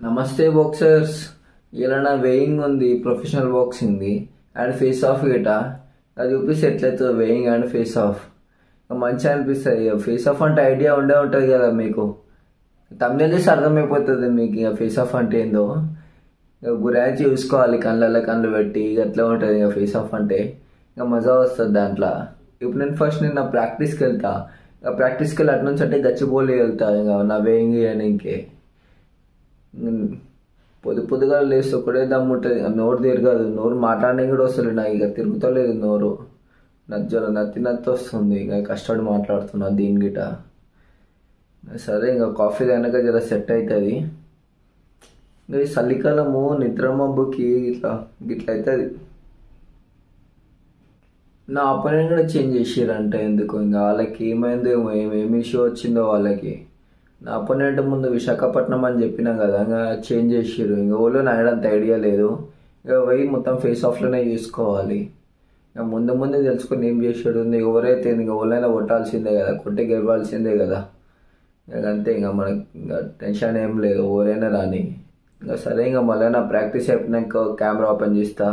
నమస్తే బాక్సర్స్. ఇలా నా వేయింగ్ ఉంది, ప్రొఫెషనల్ బాక్సింగ్ది అండ్ ఫేస్ ఆఫ్ గిట అది చూపిస్తే ఎట్లయితుంది వేయింగ్ అండ్ ఫేస్ ఆఫ్. మంచిగా అనిపిస్తుంది. ఇక ఫేస్ ఆఫ్ అంటే ఐడియా ఉంటుంది కదా మీకు, తమిళ చూసి అర్థమైపోతుంది మీకు ఇక ఫేస్ ఆఫ్ అంటే ఏందో. ఇక గురించి చూసుకోవాలి, కళ్ళల్లో కళ్ళు పెట్టి ఇక అట్లా ఉంటుంది ఇక ఫేస్ ఆఫ్ అంటే. ఇక మజా వస్తుంది దాంట్లో. ఇప్పుడు నేను ఫస్ట్ నా ప్రాక్టీస్కి వెళ్తా. ఇక ప్రాక్టీస్కి వెళ్ళి అటు నుంచి అంటే గచ్చిబౌలి వెళ్తా ఇక నా వేయింగ్ చేయడానికి. పొద్దుగా లేస్తే ఒకటే దమ్ము ఉంటుంది, నోరు తిరగదు, నోరు మాట్లాడడానికి కూడా వస్తుంది నాకు. ఇక తిరుగుతలేదు నోరు, నత్తి వస్తుంది. ఇక కష్టపడి మాట్లాడుతున్నా దీని గిట. సరే ఇంకా కాఫీ తాగినాక జర సెట్ అవుతుంది. ఇంకా ఈ చలికాలము నిద్ర మబ్బుకి ఇట్లా అవుతుంది. నా అపోనెంట్ కూడా చేంజ్ చేసిరంటే ఎందుకు, ఇంకా వాళ్ళకి ఏమైందో ఏమి ఇష్యూ వచ్చిందో వాళ్ళకి. నా అపోనెంట్ ముందు విశాఖపట్నం అని చెప్పినా కదా, ఇంకా చేంజ్ చేసిర్రు. ఇంకా ఓలో నాయడంత ఐడియా లేదు. ఇక పోయి మొత్తం ఫేస్ ఆఫ్లోనే చూసుకోవాలి. ఇక ముందు తెలుసుకొని ఏం చేసాడు ఉంది. ఎవరైతే ఇంకా ఓలైనా కొట్టాల్సిందే కదా, కొట్టి గెలవాల్సిందే కదా. ఇక అంతే, ఇంకా మనకి ఇంకా టెన్షన్ ఏం లేదు, ఎవరైనా రాని. ఇంకా సరే, ఇంకా మళ్ళీ నా ప్రాక్టీస్ అయిపోయినాక కెమెరా ఓపెన్ చేస్తా.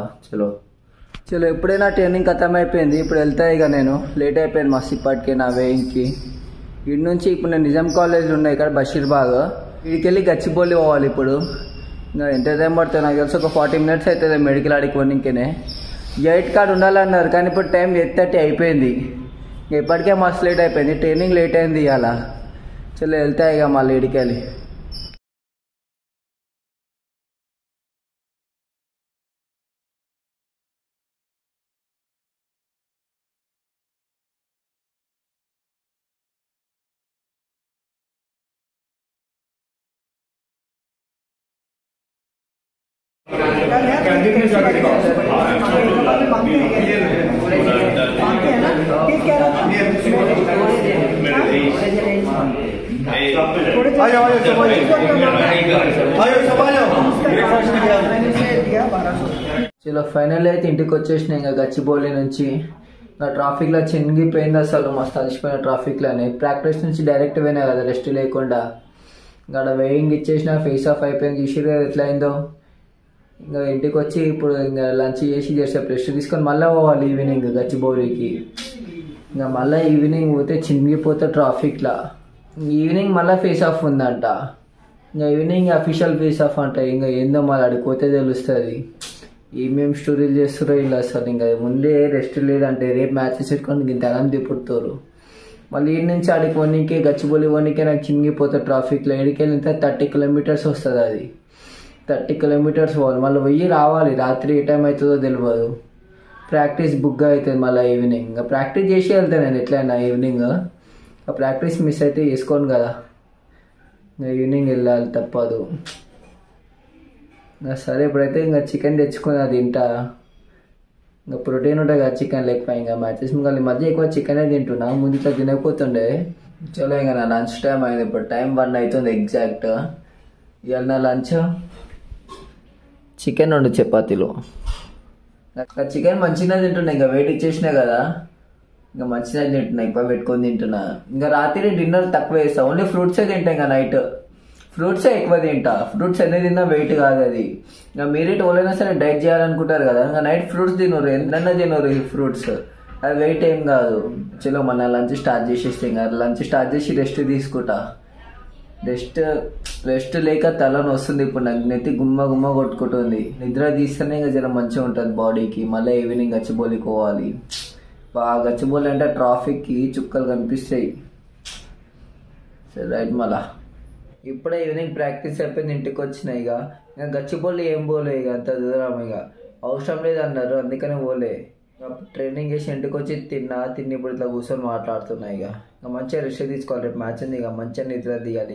చలో ఎప్పుడైనా ట్రైనింగ్ ఖతం అయిపోయింది. ఇప్పుడు వెళ్తా. ఇక నేను లేట్ అయిపోయింది మస్తు ఇప్పటికే నా వేయింగ్కి. ఇటు నుంచి ఇప్పుడు నేను నిజాం కాలేజ్లో ఉన్నాయి ఇక్కడ బషీర్బాగ్. ఇక్కడికి వెళ్ళి గచ్చిబౌలి పోవాలి. ఇప్పుడు ఇంకా ఎంత టైం పడుతుంది నాకు తెలిసి ఒక 40 minutes అవుతుంది మెడికల్ ఆడికి పోనీకనే. 8 కాడ ఉండాలన్నారు కానీ ఇప్పుడు టైం 8:30 అయిపోయింది. ఇప్పటికే మస్తు లేట్ అయిపోయింది, ట్రైనింగ్ లేట్ అయింది ఇవాళ. చలో వెళ్తా ఇక మళ్ళీ ఇడికి వెళ్ళి. చలో ఫైనల్ అయితే ఇంటికి వచ్చేసిన ఇంకా గచ్చిబౌలి నుంచి. నా ట్రాఫిక్లో చినిగిపోయింది అసలు, మస్తు అలసిపోయిన ట్రాఫిక్లోనే. ప్రాక్టీస్ నుంచి డైరెక్ట్ పోయినా కదా రెస్ట్ లేకుండా. ఇంకా వేయింగ్ ఇచ్చేసిన, ఫేస్ ఆఫ్ అయిపోయింది. చూసిరు కదా ఎట్లా అయిందో. ఇంకా ఇంటికి వచ్చి ఇప్పుడు ఇంకా లంచ్ చేసి చేసేపు రెస్ట్ తీసుకొని మళ్ళీ పోవాలి ఈవినింగ్ గచ్చిబౌలికి. ఇంకా మళ్ళీ ఈవినింగ్ పోతే చినిగిపోతే ట్రాఫిక్లో. ఈవినింగ్ మళ్ళీ ఫేస్ ఆఫ్ ఉందంట. ఇంకా ఈవినింగ్ అఫీషియల్ ఫేస్ ఆఫ్ అంట. ఇంకా ఏందో మళ్ళీ అడిగి పోతే తెలుస్తుంది ఏమేమి స్టోరీలు చేస్తారో ఇలా అసలు. ఇంకా ముందే రెస్ట్ లేదంటే రేపు మ్యాచెస్ పెట్టుకొని ఇంత అనం తిప్పుతారు. మళ్ళీ ఈ నుంచి ఆడికి పోనీకే గచ్చిబౌలి పోనీకే నాకు చినిగిపోతే ట్రాఫిక్లో. ఇడికి వెళ్ళితే 30 kilometers వస్తుంది. అది 30 kilometers పోవాలి, మళ్ళీ వెయ్యి రావాలి. రాత్రి ఏ టైం అవుతుందో తెలియదు. ప్రాక్టీస్ బుక్గా అవుతుంది మళ్ళీ ఈవినింగ్. ఇంకా ప్రాక్టీస్ చేసి వెళ్తాను నేను ఎట్లయినా ఈవినింగ్. ఆ ప్రాక్టీస్ మిస్ అయితే చేసుకోను కదా, ఇంకా ఈవినింగ్ వెళ్ళాలి తప్పదు. సరే ఇప్పుడైతే ఇంకా చికెన్ తెచ్చుకుని అది తింటా. ఇంకా ప్రోటీన్ ఉంటుంది కదా చికెన్ లేకపోయి. ఇంకా మ్యాచెస్ ఇంకా ఈ మధ్య ఎక్కువ చికెనే తింటున్నా, ముందు ఇట్లా తినకపోతుండే. చలో ఇంకా నా లంచ్ టైం అయింది. ఇప్పుడు టైం 1 అవుతుంది ఎగ్జాక్ట్. ఇవాళ నా లంచ్ చికెన్ 2 చపాతీలు. చికెన్ మంచిగా తింటున్నా, ఇంకా వెయిట్ ఇచ్చేసినా కదా, ఇంకా మంచిగా తింటున్నా, ఎక్కువ పెట్టుకొని తింటున్నా. ఇంకా రాత్రి డిన్నర్ తక్కువ వేస్తా, ఓన్లీ ఫ్రూట్సే తింటా. ఇంకా నైట్ ఫ్రూట్సే ఎక్కువ తింటా. ఫ్రూట్స్ ఎన్ని తిన్నా వెయిట్ కాదు అది. ఇంకా మీరే ఎవరైనా సరే డైట్ చేయాలనుకుంటారు కదా, ఇంకా నైట్ ఫ్రూట్స్ తినరు, ఎంతన్నా తినరు ఈ ఫ్రూట్స్, అది వెయిట్ ఏం కాదు. చలో మన లంచ్ స్టార్ట్ చేసేస్తే ఇంకా లంచ్ స్టార్ట్ చేసి రెస్ట్ తీసుకుంటా. రెస్ట్ లేక తలని వస్తుంది ఇప్పుడు నాకు, నెత్తి గుమ్మ కొట్టుకుంటుంది. నిద్ర తీస్తేనే ఇంకా జర మంచిగా ఉంటుంది బాడీకి. మళ్ళీ ఈవినింగ్ గచ్చిబౌలికి పోవాలి. బాగా గచ్చిబౌలి అంటే ట్రాఫిక్కి చుక్కలు కనిపిస్తాయి. సరే రైట్. మళ్ళా ఇప్పుడే ఈవినింగ్ ప్రాక్టీస్ అయిపోయింది, ఇంటికి వచ్చిన. ఇక గచ్చిబౌలి ఏం పోలే, ఇక అంత దూరం ఇక అవసరం లేదు అన్నారు, అందుకనే పోలే. ట్రైనింగ్ చేసి ఇంటికి వచ్చి తిని ఇప్పుడు ఇట్లా కూర్చొని మాట్లాడుతున్నా. ఇక మంచిగా రెస్ట్ తీసుకోవాలి, రేపు మ్యాచ్ ఉంది. ఇక మంచిగా నిద్ర తీయాలి.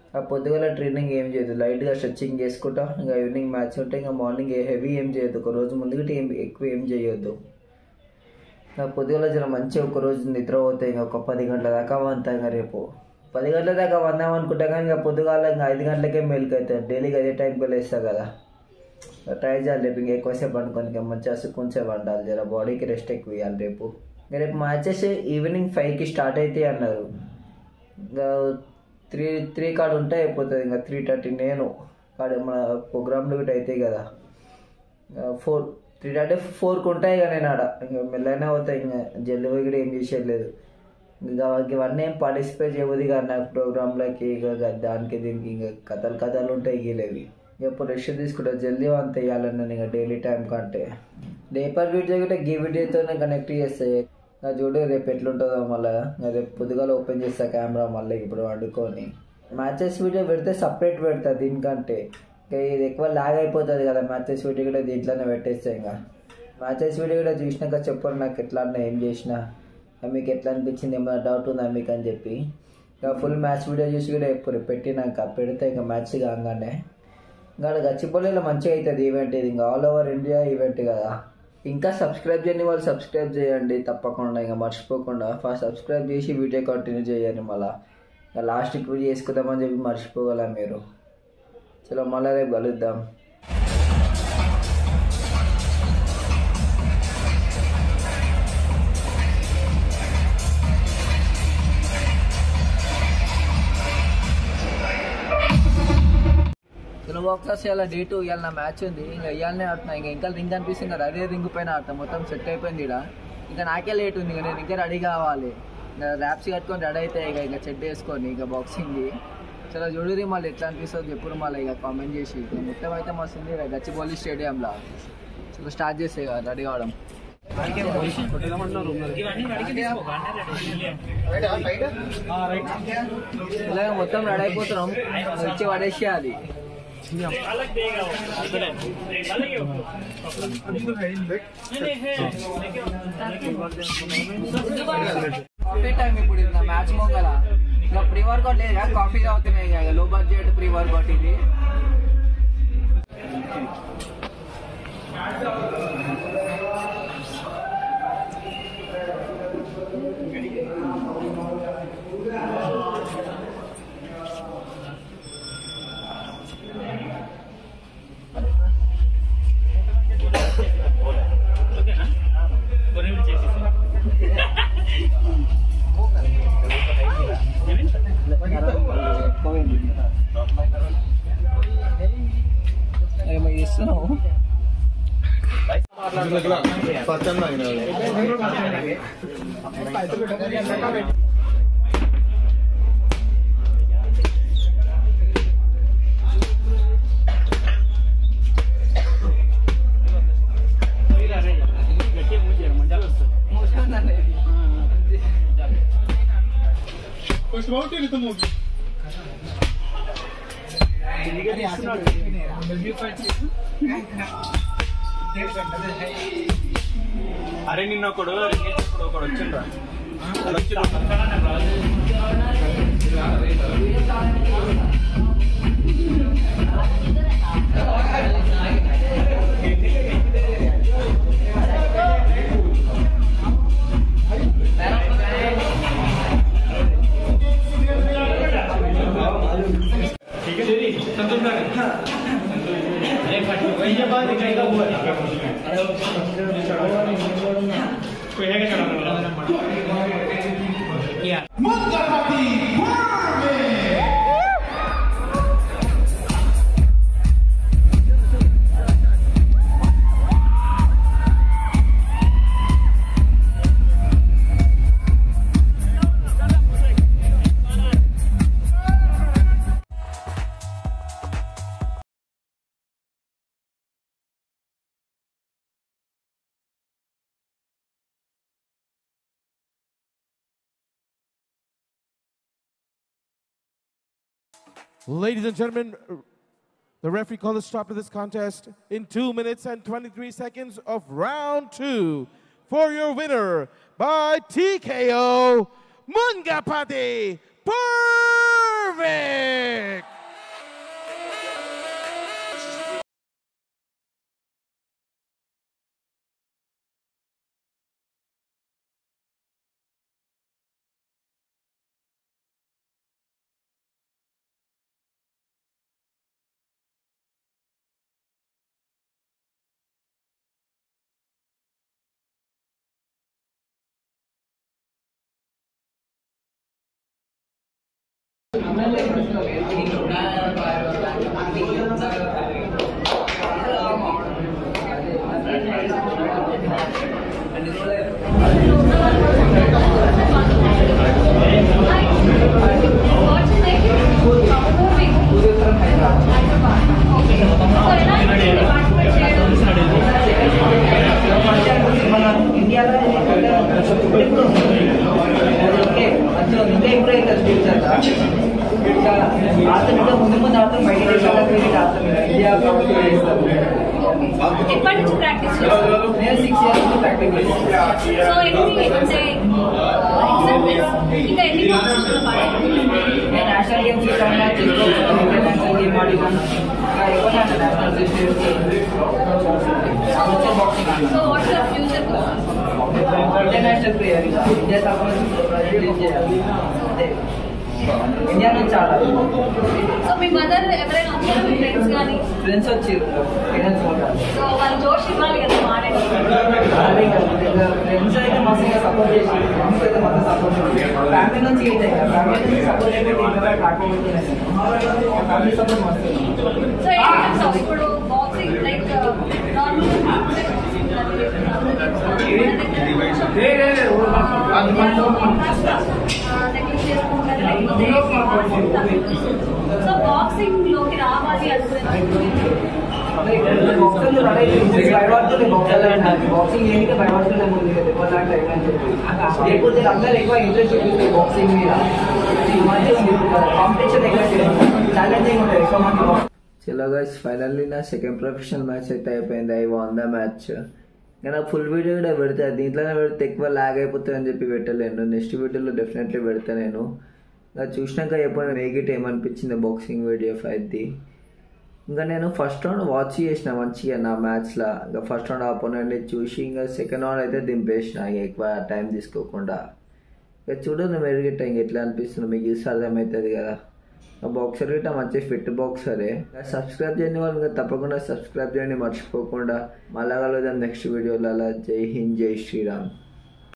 ఇక పొద్దుగల ట్రైనింగ్ ఏం చేయదు, లైట్గా స్ట్రెచ్చింగ్ చేసుకుంటా. ఇంకా ఈవినింగ్ మ్యాచ్ ఉంటే ఇంకా మార్నింగ్ హెవీ ఏం చేయొద్దు, ఒక రోజు ముందుగా ఎక్కువ ఏం చేయొద్దు. నాకు పొద్దుగల జర మంచిగా ఒకరోజు నిద్ర పోతాయి. ఇంకా ఒక 10 గంటల దాకా వంతా. ఇంకా రేపు 10 గంటల దాకా వందాం అనుకుంటా కానీ ఇంకా పొద్దుగాల ఇంకా 5 గంటలకే మెలకు అవుతుంది. డైలీగా అదే టైంకి వెళ్ళేస్తా కదా, ట్రై చేయాలి రేపు ఇంకా ఎక్కువసేపు అనుకోని మంచిగా కొంచెంసేపు వండాలి. జర బాడీకి రెస్ట్ ఎక్కువ ఇవ్వాలి రేపు. రేపు మ్యాచెస్ ఈవినింగ్ 5కి స్టార్ట్ అవుతాయి అన్నారు. ఇంకా 3 కాడ ఉంటే అయిపోతుంది. ఇంకా 3:30 నేను వాడు మన ప్రోగ్రాంలు కూడా అవుతాయి కదా 3 అంటే 4కు ఉంటాయి ఇక నేను ఆడ ఇంకా మెల్లగానే అవుతాయి. ఇంకా జల్ది పోయి కూడా ఏం చేసేది లేదు. ఇంకా ఇవన్నీ ఏం పార్టిసిపేట్ చేయబోదు కానీ నాకు ప్రోగ్రాంలకి ఇక దానికి దీనికి ఇంకా కథలు ఉంటాయి గీలేవి. ఎప్పుడు రెస్ట్ తీసుకుంటా జల్దీ అంత వేయాలన్నా ఇంకా డైలీ టైం కంటే రేపటి వీడియో కూడా గీ వీడియోతోనే కనెక్ట్ చేస్తాయి. నా చూడు రేపు ఎట్లుంటుందో మళ్ళీ రేపు పొద్దుగాల ఓపెన్ చేస్తా కెమెరా మళ్ళీ ఇప్పుడు వండుకొని మ్యాచెస్ వీడియో పెడితే సపరేట్ పెడతా దీనికంటే. ఇంకా ఇది ఎక్కువ లాగ్ అయిపోతుంది కదా మ్యాచెస్ వీడియో కూడా దీంట్లోనే పెట్టేస్తా. ఇంకా మ్యాచెస్ వీడియో కూడా చూసినాక చెప్పండి నాకు ఎట్లా అన్నా ఏం చేసినా మీకు ఎట్లా అనిపించింది ఏమైనా డౌట్ ఉందా మీకు అని చెప్పి. ఇంకా ఫుల్ మ్యాచ్ వీడియో చూసి కూడా ఎప్పుడు పెట్టినాక పెడితే ఇంకా మ్యాచ్ కాగానే ఇంకా గచ్చిబౌలిలో మంచిగా అవుతుంది ఈవెంట్. ఇది ఇంకా ఆల్ ఓవర్ ఇండియా ఈవెంట్ కదా. ఇంకా సబ్స్క్రైబ్ చేయని వాళ్ళు సబ్స్క్రైబ్ చేయండి తప్పకుండా. ఇంకా మర్చిపోకుండా ఫస్ట్ సబ్స్క్రైబ్ చేసి వీడియో కంటిన్యూ చేయండి. మళ్ళీ ఇంకా లాస్ట్కి వీడియో చేసుకుందామని చెప్పి మర్చిపోగల మీరు. చలో మళ్ళీ రేపు కలుద్దాం. బాక్సర్స్ ఇలా Day 2 ఇవాళ నా మ్యాచ్ ఉంది. ఇంకా ఇవాళనే ఆడుతున్నా. ఇంకా రింగ్ అనిపిస్తుంది కదా అదే రింగ్ పైన ఆడతాం. మొత్తం సెట్ అయిపోయింది ఇక్కడ. ఇంకా నాకే లేట్ ఉంది. ఇంకా నేను ఇంకా రెడీ కావాలి. ఇంకా ర్యాప్స్ కట్టుకొని రెడీ అయితే ఇక చెడ్డ వేసుకొని ఇక బాక్సింగ్ది చాలా చూడుది. మళ్ళీ ఎట్లా అనిపిస్తుంది ఎప్పుడు మళ్ళీ ఇక కామెంట్ చేసి. మొత్తం అయితే మస్తు ఉంది గచ్చిబౌలి స్టేడియంలో. చాలా స్టార్ట్ చేసే కదా రెడీ కావడం. ఇలాగ మొత్తం రెడీ అయిపోతున్నాం. వచ్చి పడేసేయాలి. కాఫీ టైం ఇప్పుడు ఇది మ్యాచ్ మోగల. ఇంకా ప్రీ వర్కౌట్ లేదు కదా కాఫీ తాగుతున్నాయి. లో బడ్జెట్ ప్రీ వర్కౌట్ ఇది. ఏమో చేస్తున్నావు అరే నిన్న ఒకడు వచ్చిండ్రా Ladies and gentlemen, the referee called a stop to this contest in 2 minutes and 23 seconds of round 2 for your winner by TKO, Mungapati Perfect! ఇండియాలో ఇంకా ఇంప్రూవ్ అవుతుంది ఫ్యూచర్గా. ఇంకా ఆడుతుంటే ముందు ముందు ఆడుతాం, బయట దేశాలకు వెళ్ళి ఆడుతాం. ఇండియా ఎప్పటి నుంచి ప్రాక్టీస్ చేస్తారు? నేను 6 years నుంచి ప్రాక్టీస్ చేస్తాను. సో ఎన్ని అంటే ఇంకా ఎన్ని కాంపిటీషన్లో పార్టిసిపేట్? నేను నేషనల్ గేమ్స్ ఇస్తాను, ఇంటర్నేషనల్ గేమ్ ఆడినాను. ఎక్కువ national boxing. So what's your future goal? International player, India తరఫున చేయాలి. ఇండియా నుంచి ఆడాలి. సో మీ మదర్ ఎవరైనా వచ్చారు, మీ ఫ్రెండ్స్ కానీ? ఫ్రెండ్స్ వచ్చారు, పేరెంట్స్ ఉంటారు. సో వాళ్ళు జోష్ ఇవ్వాలి కదా మాట్లాడి. ఫ్రెండ్స్ అయితే మస్తు సపోర్ట్ చేసి, ఫ్రెండ్స్ అయితే మస్తు సపోర్ట్ చేసి, ఫ్యామిలీ నుంచి అయితే ఫ్యామిలీ నుంచి సపోర్ట్ చేయకుండా ఫ్యామిలీ సపోర్ట్ మస్తు. సో ఏం చెప్తావు ఇప్పుడు boxing like normal so boxing లోకి రావాలి బాక్సింగ్ ఏంటి భయపడుతుండే ముందు లేకపోతే అందరూ ఎక్కువ ఇంట్రెస్ట్ చూపిస్తారు బాక్సింగ్ మీద. కాంపిటీషన్ ఎక్కువ ఛాలెంజింగ్ ఉంటుంది ఎక్కువ మంది. చలో గైస్, ఫైనల్లీ నా సెకండ్ ప్రొఫెషనల్ మ్యాచ్ అయితే అయిపోయింది. I won the match. ఇంకా నాకు ఫుల్ వీడియో కూడా పెడతా, దీంట్లోనే పెడితే ఎక్కువ లాగ్ అయిపోతుంది అని చెప్పి పెట్టలేను. నెక్స్ట్ వీడియోలో డెఫినెట్లీ పెడతా నేను. ఇంకా చూసినాక ఎప్పుడు మేగిట్ ఏమనిపించింది బాక్సింగ్ వీడియో ఫైట్ది. ఇంకా నేను ఫస్ట్ రౌండ్ వాచ్ చేసిన మంచిగా నా మ్యాచ్లో. ఇంకా ఫస్ట్ రౌండ్ ఆపోనెంట్ని చూసి ఇంకా సెకండ్ రౌండ్ అయితే దింపేసిన, ఇంకా ఎక్కువ టైం తీసుకోకుండా. ఇక చూడండి మీరు గిట్ట ఇంక ఎట్లా అనిపిస్తుంది మీకు చూస్తే అర్థమవుతుంది కదా. బాక్సర్ గిట్ట మంచి ఫిట్ బాక్సరే. సబ్స్క్రైబ్ చేయని వాళ్ళు ఇంకా తప్పకుండా సబ్స్క్రైబ్ చేయండి మర్చిపోకుండా. మళ్ళా కలుద్దాం నెక్స్ట్ వీడియోలో. అలా జై హింద్, జై శ్రీరామ్.